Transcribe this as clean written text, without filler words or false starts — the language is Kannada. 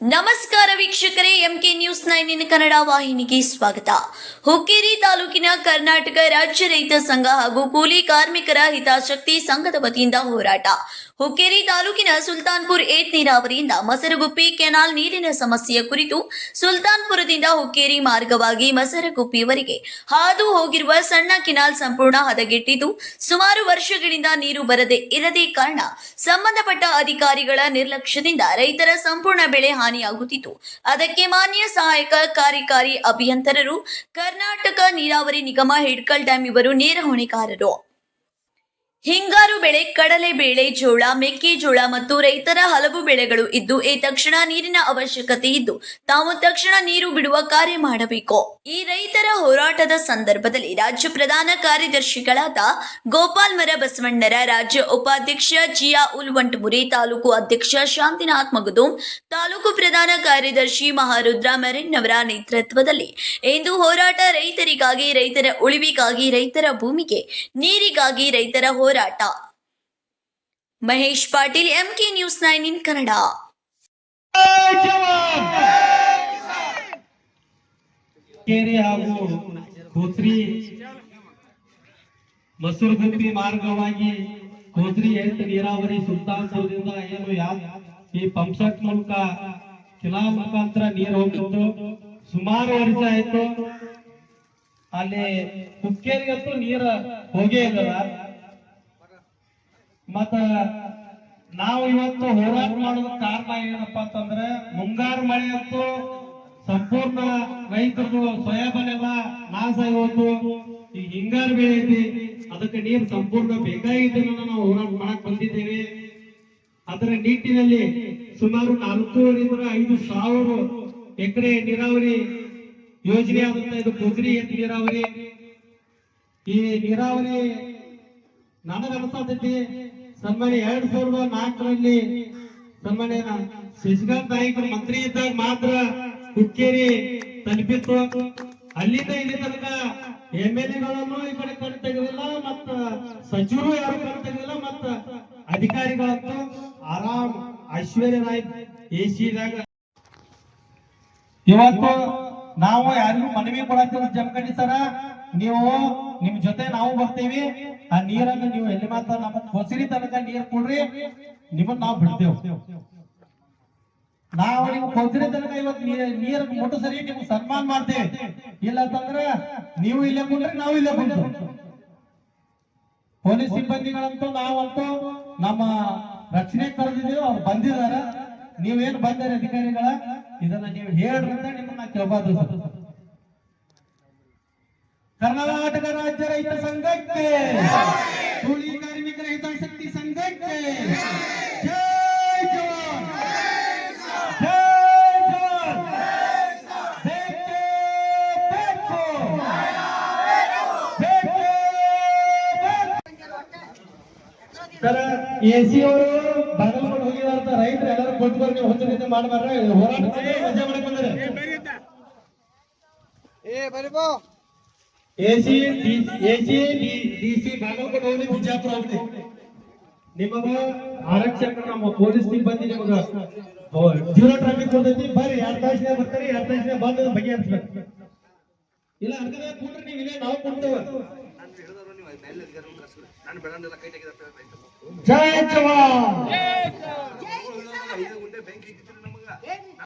ನಮಸ್ಕಾರ ವೀಕ್ಷಕರೇ, ಎಂಕೆ ನ್ಯೂಸ್ 9 ಕನ್ನಡ ವಾಹಿನಿಗೆ ಸ್ವಾಗತ. ಹುಕ್ಕೇರಿ ತಾಲೂಕಿನ ಕರ್ನಾಟಕ ರಾಜ್ಯ ರೈತ ಸಂಘ ಹಾಗೂ ಕೂಲಿ ಕಾರ್ಮಿಕರ ಹಿತಾಸಕ್ತಿ ಸಂಘದ ವತಿಯಿಂದ ಹೋರಾಟ. ಹುಕ್ಕೇರಿ ತಾಲೂಕಿನ ಸುಲ್ತಾನ್ಪುರ್ ಏತ್ ನೀರಾವರಿಯಿಂದ ಮಸರಗುಪ್ಪಿ ಕೆನಾಲ್ ನೀರಿನ ಸಮಸ್ಯೆಯ ಕುರಿತು ಸುಲ್ತಾನ್ಪುರದಿಂದ ಹುಕ್ಕೇರಿ ಮಾರ್ಗವಾಗಿ ಮಸರಗುಪ್ಪಿಯವರೆಗೆ ಹಾದು ಹೋಗಿರುವ ಸಣ್ಣ ಕೆನಾಲ್ ಸಂಪೂರ್ಣ ಹದಗೆಟ್ಟಿದ್ದು ಸುಮಾರು ವರ್ಷಗಳಿಂದ ನೀರು ಬರದೇ ಇರದೇ ಕಾರಣ ಸಂಬಂಧಪಟ್ಟ ಅಧಿಕಾರಿಗಳ ನಿರ್ಲಕ್ಷ್ಯದಿಂದ ರೈತರ ಸಂಪೂರ್ಣ ಬೆಳೆ ಹಾನಿಯಾಗುತ್ತಿತ್ತು. ಅದಕ್ಕೆ ಮಾನ್ಯ ಸಹಾಯಕ ಕಾರ್ಯಕಾರಿ ಅಭಿಯಂತರರು, ಕರ್ನಾಟಕ ನೀರಾವರಿ ನಿಗಮ, ಹಿಡ್ಕಲ್ ಡ್ಯಾಂ ಇವರು ನೇರ ಹೊಣೆಗಾರರು. ಹಿಂಗಾರು ಬೆಳೆ, ಕಡಲೆ ಬೇಳೆ, ಜೋಳ, ಮೆಕ್ಕೆಜೋಳ ಮತ್ತು ರೈತರ ಹಲವು ಬೆಳೆಗಳು ಇದ್ದು ತಕ್ಷಣ ನೀರಿನ ಅವಶ್ಯಕತೆ ಇದ್ದು ತಾವು ತಕ್ಷಣ ನೀರು ಬಿಡುವ ಕಾರ್ಯ ಮಾಡಬೇಕು. ಈ ರೈತರ ಹೋರಾಟದ ಸಂದರ್ಭದಲ್ಲಿ ರಾಜ್ಯ ಪ್ರಧಾನ ಕಾರ್ಯದರ್ಶಿಗಳಾದ ಗೋಪಾಲ್ ಮರ ಬಸವಣ್ಣರ, ರಾಜ್ಯ ಉಪಾಧ್ಯಕ್ಷ ಜಿಯಾ ಉಲ್ ವಂಟಮುರಿ, ತಾಲೂಕು ಅಧ್ಯಕ್ಷ ಶಾಂತಿನಾಥ್ ಮಗದೂಂ, ತಾಲೂಕು ಪ್ರಧಾನ ಕಾರ್ಯದರ್ಶಿ ಮಹಾರುದ್ರ ಮೆರೆನ್ನವರ ನೇತೃತ್ವದಲ್ಲಿ ಇಂದು ಹೋರಾಟ ರೈತರಿಗಾಗಿ, ರೈತರ ಉಳಿವಿಗಾಗಿ, ರೈತರ ಭೂಮಿಗೆ ನೀರಿಗಾಗಿ ರೈತರ ಹೋರಾಟ. Mahesh Patil, MK news 9 Kannada. ಹಾಗೂ ಕೋತ್ರಿ ಮಸೂರಗುಪ್ಪಿ ಮಾರ್ಗವಾಗಿ ಕೋತ್ರಿ ಏತ್ ನೀರಾವರಿ ಸುಲ್ತಾನ್ಪುರದಿಂದ ಏನು ಈ ಪಂಪ್ಸೆಟ್ ಮೂಲಕ ಕೆನಾಲ್ ಮುಖಾಂತರ ನೀರು ಹೋಗಿತ್ತು. ಸುಮಾರು ವರ್ಷ ಆಯ್ತು. ಅಲ್ಲಿ ಹುಕ್ಕೇರಿಗಂತೂ ನೀರು ಹೋಗೇ ಇಲ್ಲ. ಮತ್ತ ನಾವು ಇವತ್ತು ಹೋರಾಟ ಮಾಡೋದ ಕಾರಣ ಏನಪ್ಪಾ ಅಂತಂದ್ರೆ, ಮುಂಗಾರು ಮಳೆ ಅಂತೂ ಸಂಪೂರ್ಣ ರೈತರು ಸೋಯಾಬೀನ್ ಎಲ್ಲ ನಾಶ ಆಗೋದು. ಈ ಹಿಂಗಾರು ಬೆಳೆ ಐತಿ, ಅದಕ್ಕೆ ನೀರು ಸಂಪೂರ್ಣ ಬೇಕಾಗಿದ್ದನ್ನ ನಾವು ಹೋರಾಟ ಮಾಡಕ್ ಬಂದಿದ್ದೇವೆ. ಅದರ ನಿಟ್ಟಿನಲ್ಲಿ ಸುಮಾರು 4,500 ಎಕರೆ ನೀರಾವರಿ ಯೋಜನೆ ಆದಂತ ಇದು ಕೋತ್ರಿ ಏತ್ ನೀರಾವರಿ. ಈ ನೀರಾವರಿ ನನಗನ್ಸತೈತಿ ಸನ್ಮಾನ್ಯ 2004ರಲ್ಲಿ ಸನ್ಮಾನ್ಯ ಶಶಿಕಾಂತ್ ನಾಯ್ಕರು ಮಂತ್ರಿ ಇದ್ದಾಗ ಮಾತ್ರ ಹುಕ್ಕೇರಿ ತಲುಪಿತ್ತು. ಅಲ್ಲಿಂದ ಇಲ್ಲಿ ತನಕ MLA-ಗಳನ್ನು ಈ ಕಡೆ ಕಣ್ ತೆಗೆದಿಲ್ಲ, ಮತ್ತ ಸಚಿವರು ಯಾರು ಕಣ್ ತೆಗೆದಿಲ್ಲ, ಮತ್ತ ಅಧಿಕಾರಿಗಳಂತೂ ಆರಾಮ್ ಐಶ್ವರ್ಯ ರಾಯ್ AC-ದಾಗ. ಇವತ್ತು ನಾವು ಯಾರಿಗೂ ಮನವಿ ಕೊಡತ್ತೀವಿ, ಜಮಖಂಡಿ ಸರ ನೀವು ನಿಮ್ ಜೊತೆ ನಾವು ಬರ್ತೀವಿ. ಆ ನೀರನ್ನು ನೀವು ಎಲ್ಲಿ ಮಾತ್ರ ನಮ್ಮ ಹೊಸರಿ ತನಕ ನೀರು ಕೊಡ್ರಿ, ನಿಮ್ಮನ್ನ ನಾವು ಬಿಡ್ತೇವೆ. ನಾವು ನಿಮ್ ಹೊಸರಿ ತನಕ ಇವತ್ತು ನೀರು ಮುಟ್ಟು ಸರಿ ನಿಮ್ಗೆ ಸನ್ಮಾನ ಮಾಡ್ತೇವೆ. ಇಲ್ಲ ಅಂತಂದ್ರ ನೀವು ಇಲ್ಲೇ ಕೊಡ್ರಿ, ನಾವು ಇಲ್ಲೇ ಬಂದ್ವಿ. ಪೊಲೀಸ್ ಸಿಬ್ಬಂದಿಗಳಂತೂ ನಾವಂತೂ ನಮ್ಮ ರಕ್ಷಣೆ ಕರೆದಿದ್ದೀವಿ, ಅವ್ರು ಬಂದಿದಾರ. ನೀವೇನು ಬಂದಿರ ಅಧಿಕಾರಿಗಳ, ಇದನ್ನ ನೀವು ಹೇಳ್ರಿ ಅಂತ ನಿಮ್ಮನ್ನ ಕೇಳಬಾರ್ದು. ಕರ್ನಾಟಕ ರಾಜ್ಯ ರೈತ ಸಂಘಕ್ಕೆ, ಕೂಲಿ ಕಾರ್ಮಿಕರ ಹಿತಾಸಕ್ತಿ ಸಂಘಕ್ಕೆ ಜೈ ಜವಾನ್, ಜೈ ಜವಾನ್. ಬೇಕೇ ಬೇಕು, ಬೇಕೇ ಬೇಕು. ಸರ AC ಅವರು ಬಾಗಲಕೋಟೆ ಹೋಗಿದಾರಂತ, ರೈತರು ಎಲ್ಲರೂ ಕೊಟ್ಟು ನೀವು ಹೊಸ ರೀತಿ ಮಾಡಬಾರ್ರೆ. ಹೋರಾಟ ಮಜಾ ಮಾಡಕ್ ಬಂದರೆ AC DC ಬಾಗಲಕೋಟೆ ಹೋಗಿ ಬಿಜಾಪುರ ಹೋಗ್ಲಿ. ನಿಮಗ ಆರಕ್ಷಕರು ನಮ್ಮ ಪೊಲೀಸ್ ಸಿಬ್ಬಂದಿ ನಿಮಗ ಜೀರೋ ಟ್ರಾಫಿಕ್ ಕೊಡ್ತೈತಿ. ಬರ್ರಿ, 2 ತಾಸಿನ ಬರ್ತಾರೆ, 2 ತಾಸಿನ ಬಂದ ಬಗೆಹರಿಸ್ಬೇಕು. ಇಲ್ಲ ಅರ್ಗದ ಕೂಡ್ರಿ, ನೀವು ಇಲ್ಲೇ ನಾವು ಕೊಡ್ತೇವೆ. ಜೈ ಜವಾನ್.